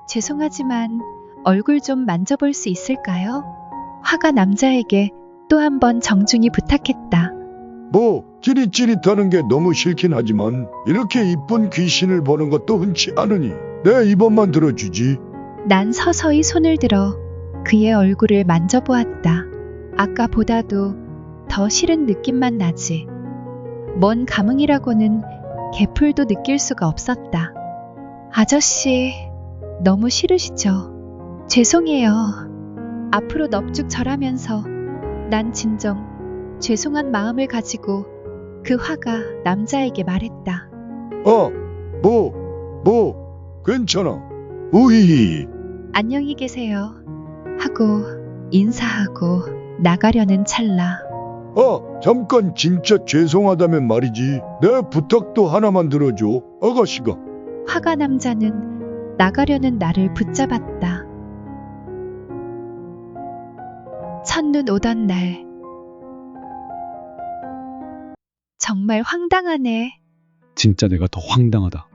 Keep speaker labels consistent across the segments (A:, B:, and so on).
A: 죄송하지만 얼굴 좀 만져볼 수 있을까요? 화가 남자에게 또 한 번 정중히 부탁했다.
B: 뭐 찌릿찌릿하는 게 너무 싫긴 하지만 이렇게 이쁜 귀신을 보는 것도 흔치 않으니 내 이번만 들어주지.
A: 난 서서히 손을 들어 그의 얼굴을 만져보았다. 아까보다도 더 싫은 느낌만 나지. 먼 감흥이라고는 개풀도 느낄 수가 없었다. 아저씨, 너무 싫으시죠? 죄송해요. 앞으로 넙죽 절하면서 난 진정 죄송한 마음을 가지고 그 화가 남자에게 말했다.
B: 괜찮아. 우히히.
A: 안녕히 계세요. 하고 인사하고 나가려는 찰나.
B: 잠깐 진짜 죄송하다면 말이지. 내 부탁도 하나만 들어줘. 아가씨가.
A: 화가 남자는 나가려는 나를 붙잡았다. 첫눈 오던 날. 정말 황당하네.
C: 진짜 내가 더 황당하다.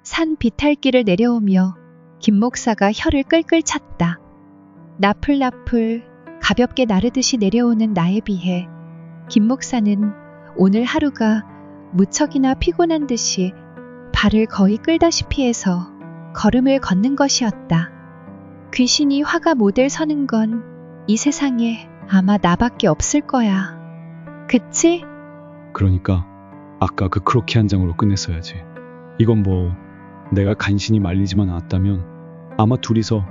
A: 산 비탈길을 내려오며 김 목사가 혀를 끌끌 찼다. 나풀나풀 가볍게 나르듯이 내려오는 나에 비해 김 목사는 오늘 하루가 무척이나 피곤한 듯이 발을 거의 끌다시피 해서 걸음을 걷는 것이었다. 귀신이 화가 모델 서는 건 이 세상에 아마 나밖에 없을 거야. 그치?
C: 그러니까 아까 그 크로키 한 장으로 끝냈어야지. 이건 뭐 내가 간신히 말리지만 않았다면 아마 둘이서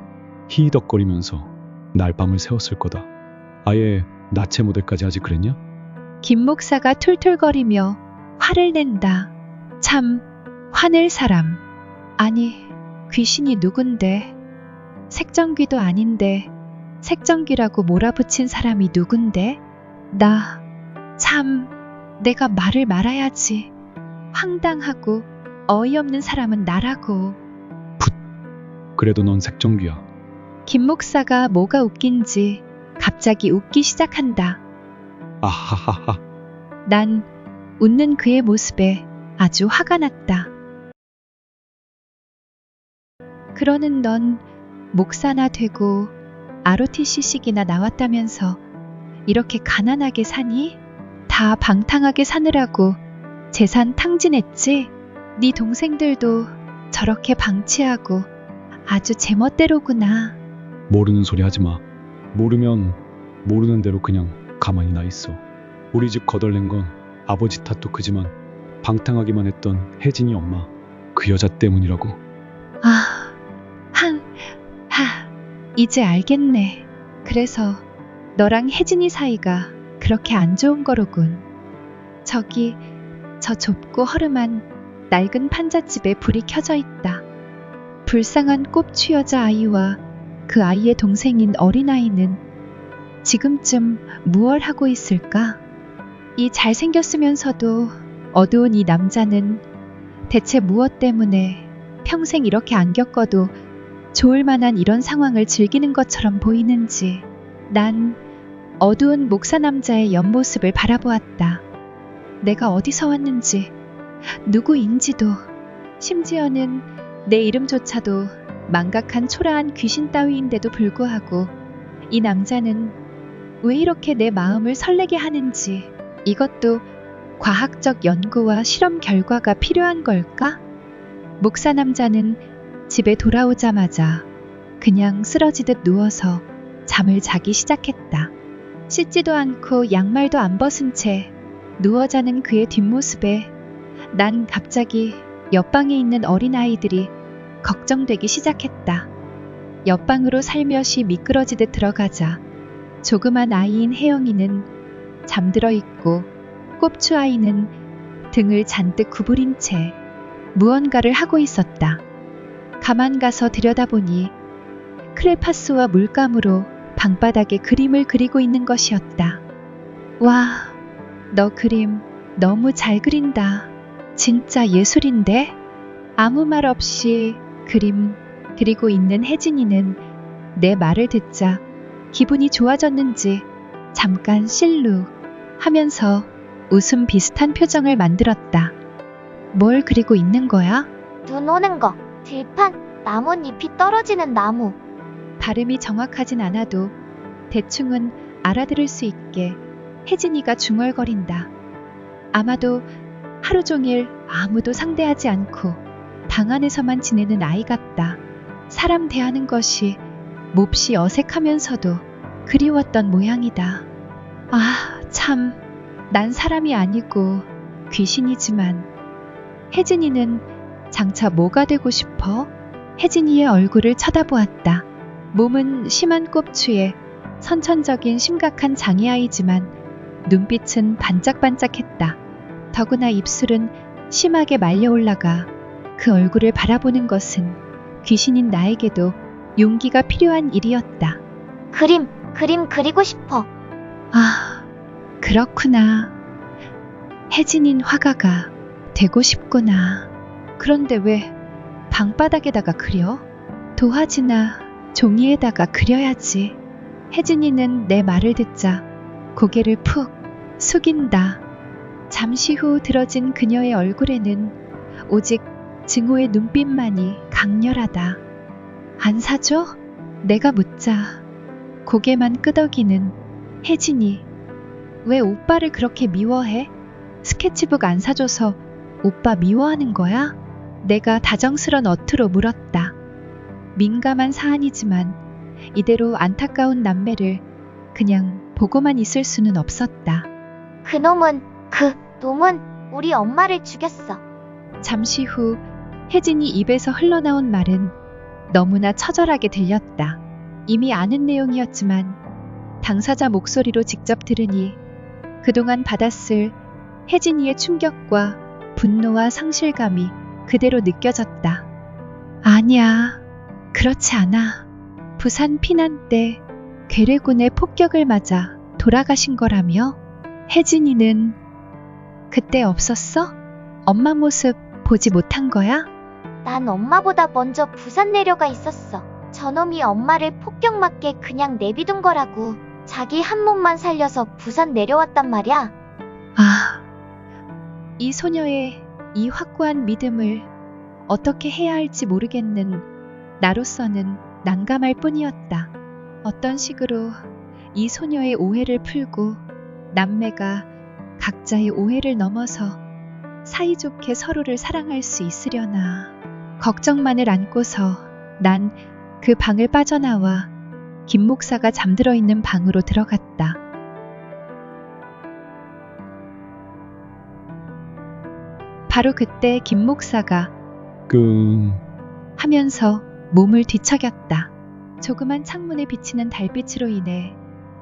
C: 히히덕거리면서 날밤을 새웠을 거다. 아예 나체 모델까지 하지 그랬냐?
A: 김 목사가 툴툴거리며 화를 낸다. 참 화낼 사람. 아니, 귀신이 누군데? 색정귀도 아닌데 색정귀라고 몰아붙인 사람이 누군데? 내가 말을 말아야지. 황당하고 어이없는 사람은 나라고.
C: 그래도 넌 색정귀야.
A: 김 목사가 뭐가 웃긴지 갑자기 웃기 시작한다.
C: 아하하하.
A: 난 웃는 그의 모습에 아주 화가 났다. 그러는 넌 목사나 되고 ROTC식이나 나왔다면서 이렇게 가난하게 사니? 다 방탕하게 사느라고 재산 탕진했지? 네 동생들도 저렇게 방치하고 아주 제멋대로구나.
C: 모르는 소리 하지 마. 모르면 모르는 대로 그냥 가만히 나 있어. 우리 집 거덜낸 건 아버지 탓도 크지만 방탕하기만 했던 혜진이 엄마, 그 여자 때문이라고.
A: 이제 알겠네. 그래서 너랑 혜진이 사이가 그렇게 안 좋은 거로군. 저기 저 좁고 허름한 낡은 판잣집에 불이 켜져 있다. 불쌍한 꼽추 여자아이와 그 아이의 동생인 어린아이는 지금쯤 무얼 하고 있을까? 이 잘생겼으면서도 어두운 이 남자는 대체 무엇 때문에 평생 이렇게 안 겪어도 좋을 만한 이런 상황을 즐기는 것처럼 보이는지. 난 어두운 목사 남자의 옆모습을 바라보았다. 내가 어디서 왔는지, 누구인지도, 심지어는 내 이름조차도 망각한 초라한 귀신 따위인데도 불구하고 이 남자는 왜 이렇게 내 마음을 설레게 하는지. 이것도 과학적 연구와 실험 결과가 필요한 걸까? 목사 남자는 집에 돌아오자마자 그냥 쓰러지듯 누워서 잠을 자기 시작했다. 씻지도 않고 양말도 안 벗은 채 누워 자는 그의 뒷모습에 난 갑자기 옆방에 있는 어린아이들이 걱정되기 시작했다. 옆방으로 살며시 미끄러지듯 들어가자 조그만 아이인 혜영이는 잠들어 있고 꼽추 아이는 등을 잔뜩 구부린 채 무언가를 하고 있었다. 가만 가서 들여다보니 크레파스와 물감으로 방바닥에 그림을 그리고 있는 것이었다. 와, 너 그림 너무 잘 그린다. 진짜 예술인데? 아무 말 없이 그림 그리고 있는 혜진이는 내 말을 듣자 기분이 좋아졌는지 잠깐 실룩 하면서 웃음 비슷한 표정을 만들었다. 뭘 그리고 있는 거야?
D: 눈 오는 거, 들판, 나뭇잎이 떨어지는 나무.
A: 발음이 정확하진 않아도 대충은 알아들을 수 있게 혜진이가 중얼거린다. 아마도 하루 종일 아무도 상대하지 않고 방 안에서만 지내는 아이 같다. 사람 대하는 것이 몹시 어색하면서도 그리웠던 모양이다. 아, 참, 난 사람이 아니고 귀신이지만 혜진이는 장차 뭐가 되고 싶어? 혜진이의 얼굴을 쳐다보았다. 몸은 심한 꼽추에 선천적인 심각한 장애아이지만 눈빛은 반짝반짝했다. 더구나 입술은 심하게 말려 올라가 그 얼굴을 바라보는 것은 귀신인 나에게도 용기가 필요한 일이었다.
D: 그림 그리고 싶어.
A: 아, 그렇구나. 혜진인 화가가 되고 싶구나. 그런데 왜 방바닥에다가 그려? 도화지나 종이에다가 그려야지. 혜진이는 내 말을 듣자 고개를 푹 숙인다. 잠시 후 들어진 그녀의 얼굴에는 오직 증오의 눈빛만이 강렬하다. 안 사줘? 내가 묻자 고개만 끄덕이는 혜진이. 왜 오빠를 그렇게 미워해? 스케치북 안 사줘서 오빠 미워하는 거야? 내가 다정스런 어투로 물었다. 민감한 사안이지만 이대로 안타까운 남매를 그냥 보고만 있을 수는 없었다.
D: 그 놈은 우리 엄마를 죽였어.
A: 잠시 후 혜진이 입에서 흘러나온 말은 너무나 처절하게 들렸다. 이미 아는 내용이었지만 당사자 목소리로 직접 들으니 그동안 받았을 혜진이의 충격과 분노와 상실감이 그대로 느껴졌다. 아니야, 그렇지 않아. 부산 피난 때 괴뢰군의 폭격을 맞아 돌아가신 거라며? 혜진이는 그때 없었어? 엄마 모습 보지 못한 거야?
D: 난 엄마보다 먼저 부산 내려가 있었어. 저놈이 엄마를 폭격맞게 그냥 내비둔 거라고. 자기 한 몸만 살려서 부산 내려왔단 말이야.
A: 아, 이 소녀의 이 확고한 믿음을 어떻게 해야 할지 모르겠는 나로서는 난감할 뿐이었다. 어떤 식으로 이 소녀의 오해를 풀고 남매가 각자의 오해를 넘어서 사이좋게 서로를 사랑할 수 있으려나. 걱정만을 안고서 난 그 방을 빠져나와 김 목사가 잠들어 있는 방으로 들어갔다. 바로 그때 김 목사가 하면서 몸을 뒤척였다. 조그만 창문에 비치는 달빛으로 인해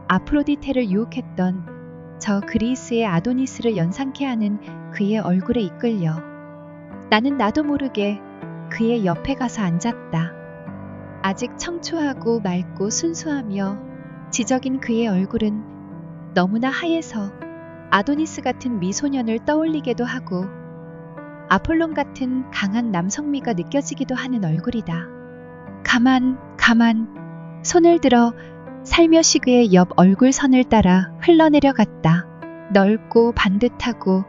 A: 아프로디테를 유혹했던 저 그리스의 아도니스를 연상케 하는 그의 얼굴에 이끌려 나는 나도 모르게 그의 옆에 가서 앉았다. 아직 청초하고 맑고 순수하며 지적인 그의 얼굴은 너무나 하얘서 아도니스 같은 미소년을 떠올리게도 하고 아폴론 같은 강한 남성미가 느껴지기도 하는 얼굴이다. 가만 손을 들어 살며시 그의 옆 얼굴선을 따라 흘러내려갔다. 넓고 반듯하고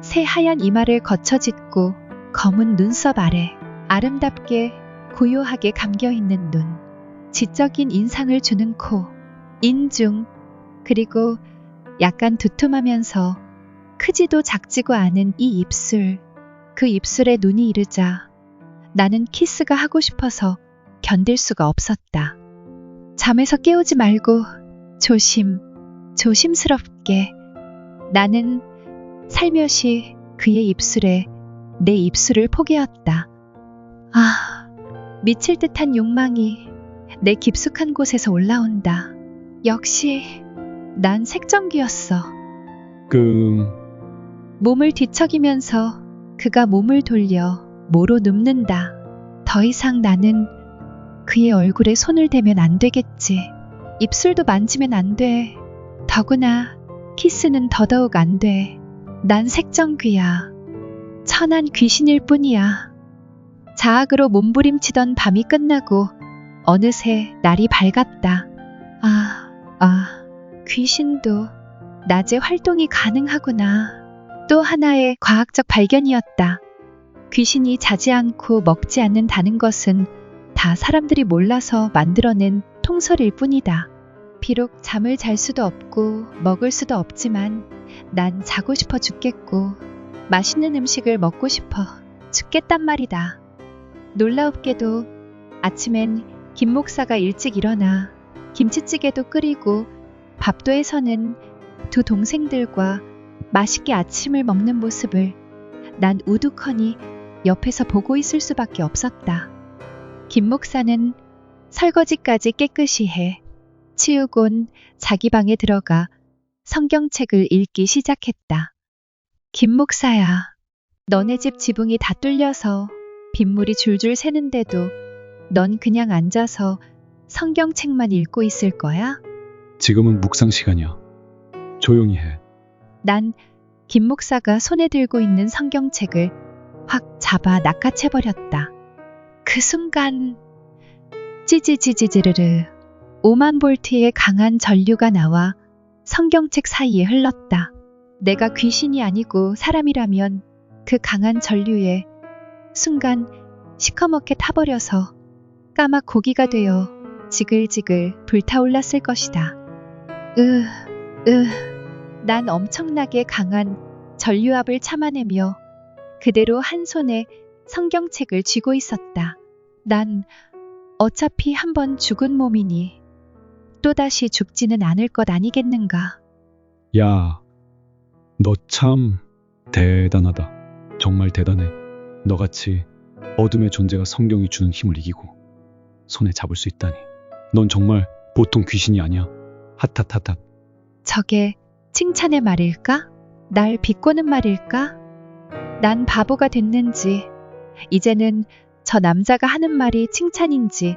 A: 새하얀 이마를 거쳐 짙고 검은 눈썹 아래 아름답게 고요하게 감겨있는 눈, 지적인 인상을 주는 코, 인중, 그리고 약간 두툼하면서 크지도 작지도 않은 이 입술. 그 입술에 눈이 이르자 나는 키스가 하고 싶어서 견딜 수가 없었다. 잠에서 깨우지 말고 조심스럽게 나는 살며시 그의 입술에 내 입술을 포개었다. 아, 미칠 듯한 욕망이 내 깊숙한 곳에서 올라온다. 역시 난 색정귀였어. 몸을 뒤척이면서 그가 몸을 돌려 모로 눕는다. 더 이상 나는 그의 얼굴에 손을 대면 안 되겠지. 입술도 만지면 안 돼. 더구나 키스는 더더욱 안 돼. 난 색정귀야. 천한 귀신일 뿐이야. 자학으로 몸부림치던 밤이 끝나고 어느새 날이 밝았다. 귀신도 낮에 활동이 가능하구나. 또 하나의 과학적 발견이었다. 귀신이 자지 않고 먹지 않는다는 것은 다 사람들이 몰라서 만들어낸 통설일 뿐이다. 비록 잠을 잘 수도 없고 먹을 수도 없지만 난 자고 싶어 죽겠고 맛있는 음식을 먹고 싶어 죽겠단 말이다. 놀라웁게도 아침엔 김 목사가 일찍 일어나 김치찌개도 끓이고 밥도 해서는 두 동생들과 맛있게 아침을 먹는 모습을 난 우두커니 옆에서 보고 있을 수밖에 없었다. 김 목사는 설거지까지 깨끗이 해 치우곤 자기 방에 들어가 성경책을 읽기 시작했다. 김 목사야, 너네 집 지붕이 다 뚫려서 빗물이 줄줄 새는데도 넌 그냥 앉아서 성경책만 읽고 있을 거야?
C: 지금은 묵상 시간이야. 조용히 해.
A: 난 김 목사가 손에 들고 있는 성경책을 확 잡아 낚아채버렸다. 그 순간 찌지지지지르르 5만 볼트의 강한 전류가 나와 성경책 사이에 흘렀다. 내가 귀신이 아니고 사람이라면 그 강한 전류에 순간 시커멓게 타버려서 까맣 고기가 되어 지글지글 불타올랐을 것이다. 난 엄청나게 강한 전류압을 참아내며 그대로 한 손에 성경책을 쥐고 있었다. 난 어차피 한번 죽은 몸이니 또다시 죽지는 않을 것 아니겠는가.
C: 야, 너 참 대단하다. 정말 대단해. 너같이 어둠의 존재가 성경이 주는 힘을 이기고 손에 잡을 수 있다니. 넌 정말 보통 귀신이 아니야. 핫핫핫핫.
A: 저게 칭찬의 말일까? 날 비꼬는 말일까? 난 바보가 됐는지 이제는 저 남자가 하는 말이 칭찬인지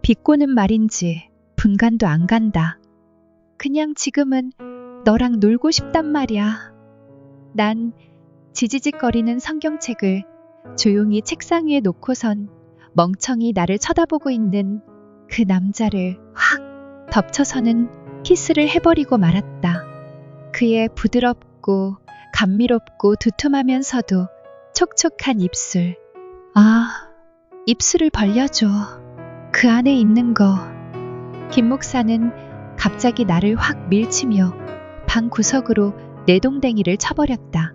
A: 비꼬는 말인지 분간도 안 간다. 그냥 지금은 너랑 놀고 싶단 말이야. 난 지지직거리는 성경책을 조용히 책상 위에 놓고선 멍청이 나를 쳐다보고 있는 그 남자를 확 덮쳐서는 키스를 해버리고 말았다. 그의 부드럽고 감미롭고 두툼하면서도 촉촉한 입술. 아, 입술을 벌려줘. 그 안에 있는 거. 김 목사는 갑자기 나를 확 밀치며 방 구석으로 내동댕이를 쳐버렸다.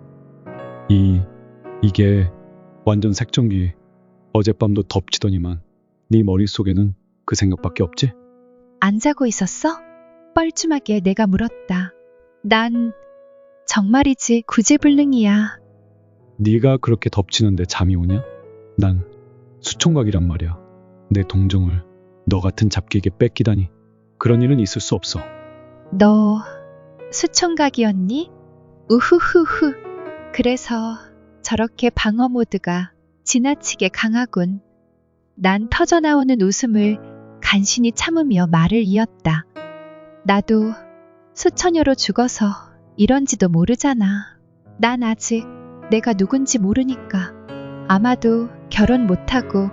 C: 이게 완전 색종기. 어젯밤도 덮치더니만 네 머릿속에는 그 생각밖에 없지?
A: 안 자고 있었어? 뻘쭘하게 내가 물었다. 난 정말이지 구제불능이야.
C: 네가 그렇게 덮치는데 잠이 오냐? 난 수총각이란 말이야. 내 동정을 너 같은 잡기에게 뺏기다니. 그런 일은 있을 수 없어.
A: 너 수총각이었니? 우후후후. 그래서 저렇게 방어 모드가 지나치게 강하군. 난 터져나오는 웃음을 간신히 참으며 말을 이었다. 나도 수처녀로 죽어서 이런지도 모르잖아. 난 아직 내가 누군지 모르니까. 아마도 결혼 못하고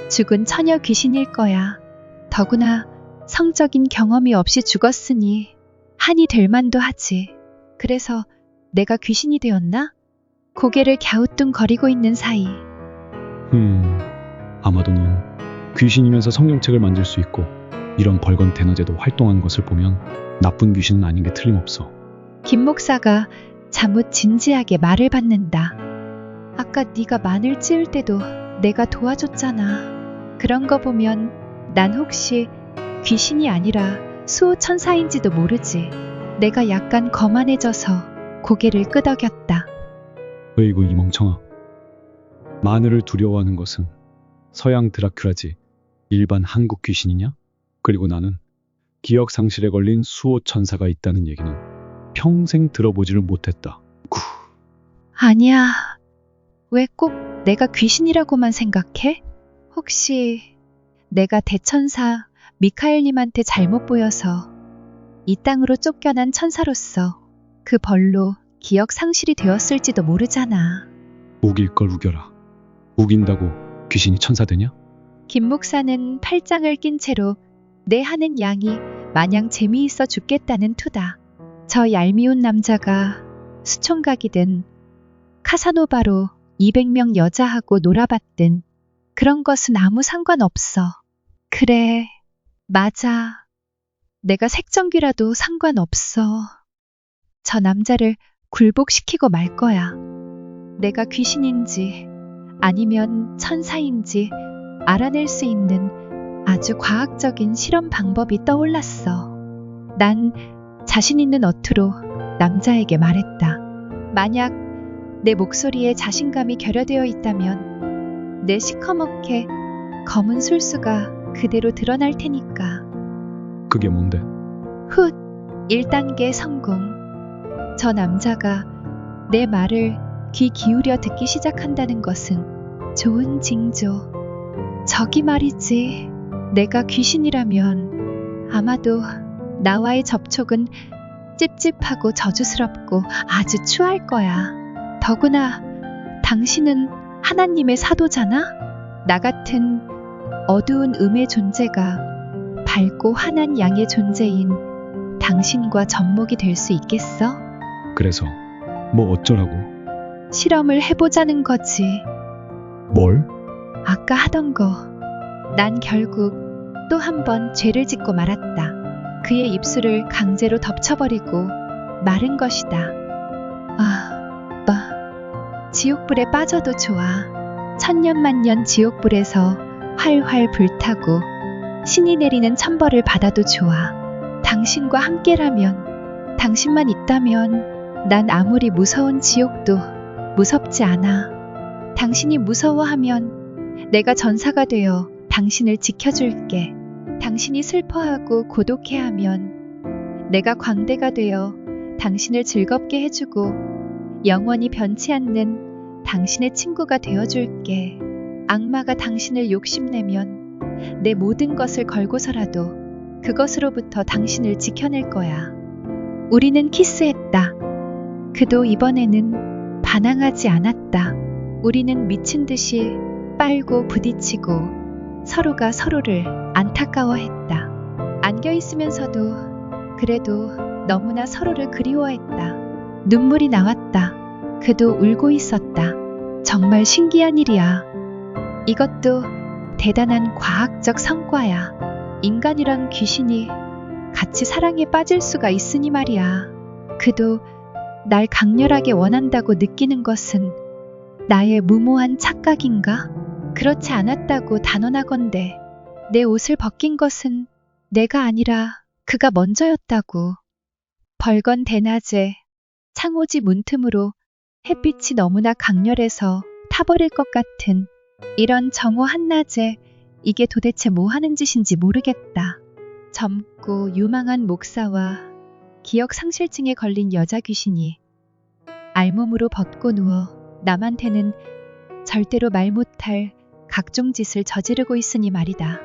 A: 죽은 처녀 귀신일 거야. 더구나 성적인 경험이 없이 죽었으니 한이 될 만도 하지. 그래서 내가 귀신이 되었나? 고개를 갸우뚱거리고 있는 사이.
C: 아마도 넌 귀신이면서 성경책을 만질 수 있고 이런 벌건 대낮에도 활동한 것을 보면 나쁜 귀신은 아닌 게 틀림없어.
A: 김 목사가 잠옷 진지하게 말을 받는다. 아까 네가 마늘 찌을 때도 내가 도와줬잖아. 그런 거 보면 난 혹시 귀신이 아니라 수호천사인지도 모르지. 내가 약간 거만해져서 고개를 끄덕였다.
C: 어이구 이 멍청아. 마늘을 두려워하는 것은 서양 드라큘라지 일반 한국 귀신이냐? 그리고 나는 기억 상실에 걸린 수호천사가 있다는 얘기는 평생 들어보지를 못했다.
A: 아니야. 왜 꼭 내가 귀신이라고만 생각해? 혹시 내가 대천사 미카엘님한테 잘못 보여서 이 땅으로 쫓겨난 천사로서 그 벌로 기억 상실이 되었을지도 모르잖아.
C: 우길 걸 우겨라. 우긴다고 귀신이 천사 되냐?
A: 김 목사는 팔짱을 낀 채로 내 하는 양이 마냥 재미있어 죽겠다는 투다. 저 얄미운 남자가 수총각이든 카사노바로 200명 여자하고 놀아봤든 그런 것은 아무 상관없어. 그래, 맞아. 내가 색정귀라도 상관없어. 저 남자를 굴복시키고 말 거야. 내가 귀신인지 아니면 천사인지 알아낼 수 있는 아주 과학적인 실험 방법이 떠올랐어. 난 자신 있는 어투로 남자에게 말했다. 만약 내 목소리에 자신감이 결여되어 있다면 내 시커멓게 검은 술수가 그대로 드러날 테니까.
C: 그게 뭔데?
A: 훗, 1단계 성공. 저 남자가 내 말을 귀 기울여 듣기 시작한다는 것은 좋은 징조. 저기 말이지, 내가 귀신이라면 아마도 나와의 접촉은 찝찝하고 저주스럽고 아주 추할 거야. 더구나 당신은 하나님의 사도잖아? 나 같은 어두운 음의 존재가 밝고 환한 양의 존재인 당신과 접목이 될 수 있겠어?
C: 그래서 뭐 어쩌라고?
A: 실험을 해보자는 거지.
C: 뭘?
A: 아까 하던 거. 난 결국 또 한 번 죄를 짓고 말았다. 그의 입술을 강제로 덮쳐버리고 마른 것이다. 지옥불에 빠져도 좋아. 천년만년 지옥불에서 활활 불타고 신이 내리는 천벌을 받아도 좋아. 당신과 함께라면, 당신만 있다면 난 아무리 무서운 지옥도 무섭지 않아. 당신이 무서워하면 내가 전사가 되어 당신을 지켜줄게. 당신이 슬퍼하고 고독해하면 내가 광대가 되어 당신을 즐겁게 해주고 영원히 변치 않는 당신의 친구가 되어줄게. 악마가 당신을 욕심내면 내 모든 것을 걸고서라도 그것으로부터 당신을 지켜낼 거야. 우리는 키스했다. 그도 이번에는 반항하지 않았다. 우리는 미친 듯이 빨고 부딪히고 서로가 서로를 안타까워했다. 안겨있으면서도 그래도 너무나 서로를 그리워했다. 눈물이 나왔다. 그도 울고 있었다. 정말 신기한 일이야. 이것도 대단한 과학적 성과야. 인간이랑 귀신이 같이 사랑에 빠질 수가 있으니 말이야. 그도 날 강렬하게 원한다고 느끼는 것은 나의 무모한 착각인가? 그렇지 않았다고 단언하건대 내 옷을 벗긴 것은 내가 아니라 그가 먼저였다고. 벌건 대낮에 창호지 문틈으로 햇빛이 너무나 강렬해서 타버릴 것 같은 이런 정오 한낮에 이게 도대체 뭐 하는 짓인지 모르겠다. 젊고 유망한 목사와 기억 상실증에 걸린 여자 귀신이 알몸으로 벗고 누워 남한테는 절대로 말 못할 각종 짓을 저지르고 있으니 말이다.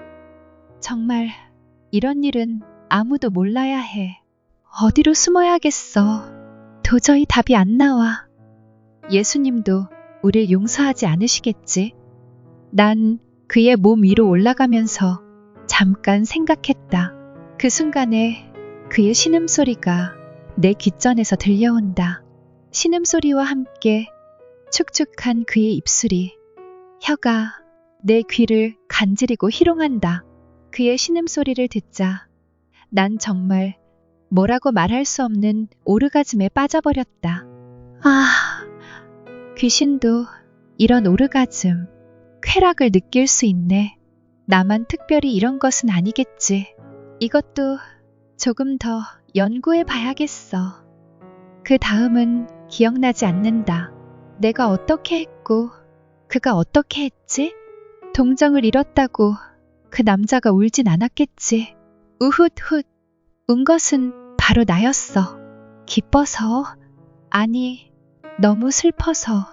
A: 정말 이런 일은 아무도 몰라야 해. 어디로 숨어야겠어. 도저히 답이 안 나와. 예수님도 우릴 용서하지 않으시겠지? 난 그의 몸 위로 올라가면서 잠깐 생각했다. 그 순간에 그의 신음소리가 내 귓전에서 들려온다. 신음소리와 함께 축축한 그의 입술이, 혀가 내 귀를 간지리고 희롱한다. 그의 신음소리를 듣자 난 정말 뭐라고 말할 수 없는 오르가즘에 빠져버렸다. 귀신도 이런 오르가즘, 쾌락을 느낄 수 있네. 나만 특별히 이런 것은 아니겠지. 이것도 조금 더 연구해 봐야겠어. 그 다음은 기억나지 않는다. 내가 어떻게 했고 그가 어떻게 했지? 동정을 잃었다고 그 남자가 울진 않았겠지. 우훗훗 운 것은 바로 나였어. 기뻐서, 아니 너무 슬퍼서.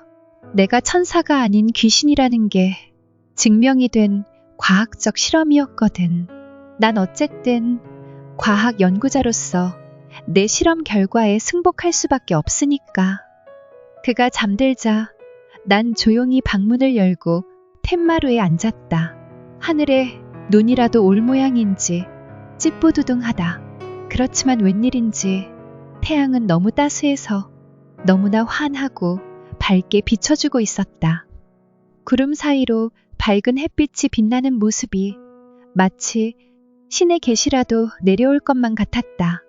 A: 내가 천사가 아닌 귀신이라는 게 증명이 된 과학적 실험이었거든. 난 어쨌든 과학 연구자로서 내 실험 결과에 승복할 수밖에 없으니까. 그가 잠들자 난 조용히 방문을 열고 툇마루에 앉았다. 하늘에 눈이라도 올 모양인지 찌뿌두둥하다. 그렇지만 웬일인지 태양은 너무 따스해서 너무나 환하고 밝게 비춰주고 있었다. 구름 사이로 밝은 햇빛이 빛나는 모습이 마치 신의 계시라도 내려올 것만 같았다.